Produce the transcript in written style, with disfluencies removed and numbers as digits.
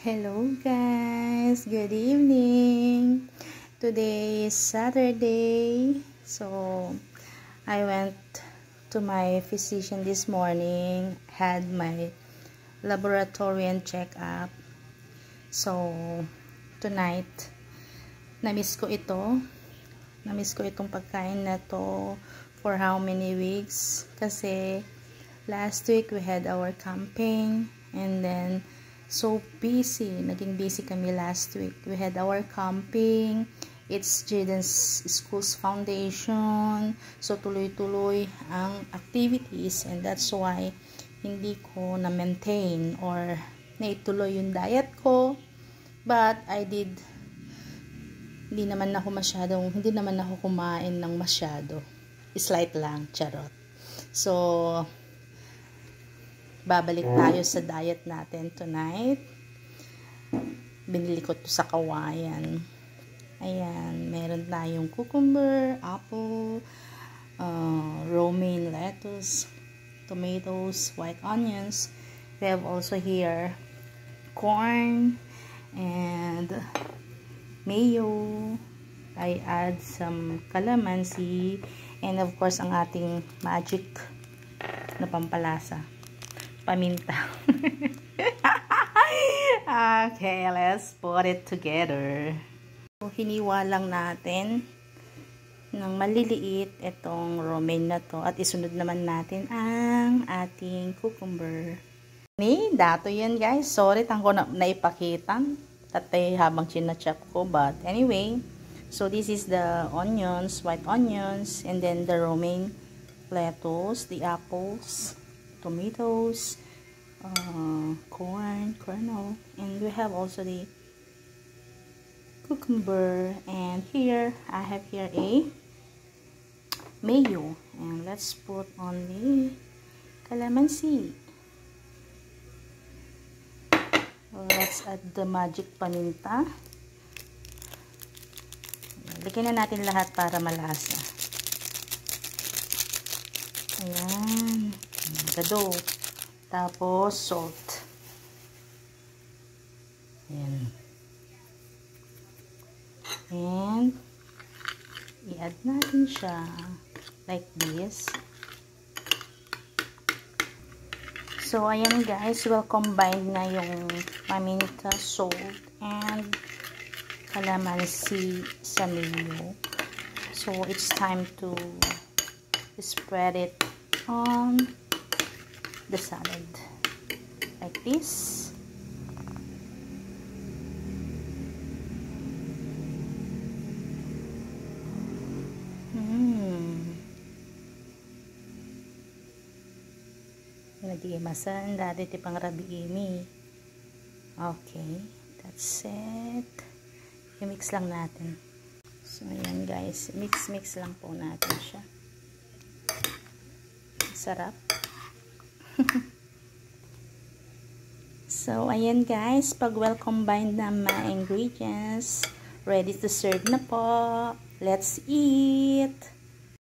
Hello guys, good evening. Today is Saturday, so I went to my physician this morning, had my laboratory and check-up. So tonight, namiss ko itong pagkain na to for how many weeks, kasi last week we had our camping and then naging busy kami last week. We had our camping, it's Jaden's school's foundation, so tuloy-tuloy ang activities, and that's why hindi ko na-maintain or naituloy yung diet ko. But hindi naman ako kumain ng masyado, slight lang, charot. So babalik tayo sa diet natin tonight. Binili ko to sa Kawayan. Ayan, meron tayong cucumber, apple, romaine lettuce, tomatoes, white onions. We have also here corn and mayo. I add some calamansi and of course ang ating magic na pampalasa, paminta. Okay, let's put it together. So, hiniwa lang natin ng maliliit itong romaine na to at isunod naman natin ang ating cucumber. Dato yan guys. Sorry tangko na naipakita tatay habang chinachop ko, but anyway, so this is the onions, white onions, and then the romaine lettuce, the apples, tomatoes, corn, kernel, and we have also the cucumber, and here I have here a mayo, and let's put on the calamansi. Let's add the magic paminta. Lagyan na natin lahat para malasa. Ayan, gado. Tapos salt. Ayan. And i-add natin siya like this. So ayan guys, well combined na yung paminta, salt, and calamansi sa mayo. So it's time to spread it on the salad like this. Nagigemasan dati tipang rabiimi. Okay, that's it. I-mix lang natin. So ayan guys, mix lang po natin siya. Sarap. So ayan guys, pag well combined na mga ingredients, ready to serve na po. Let's eat!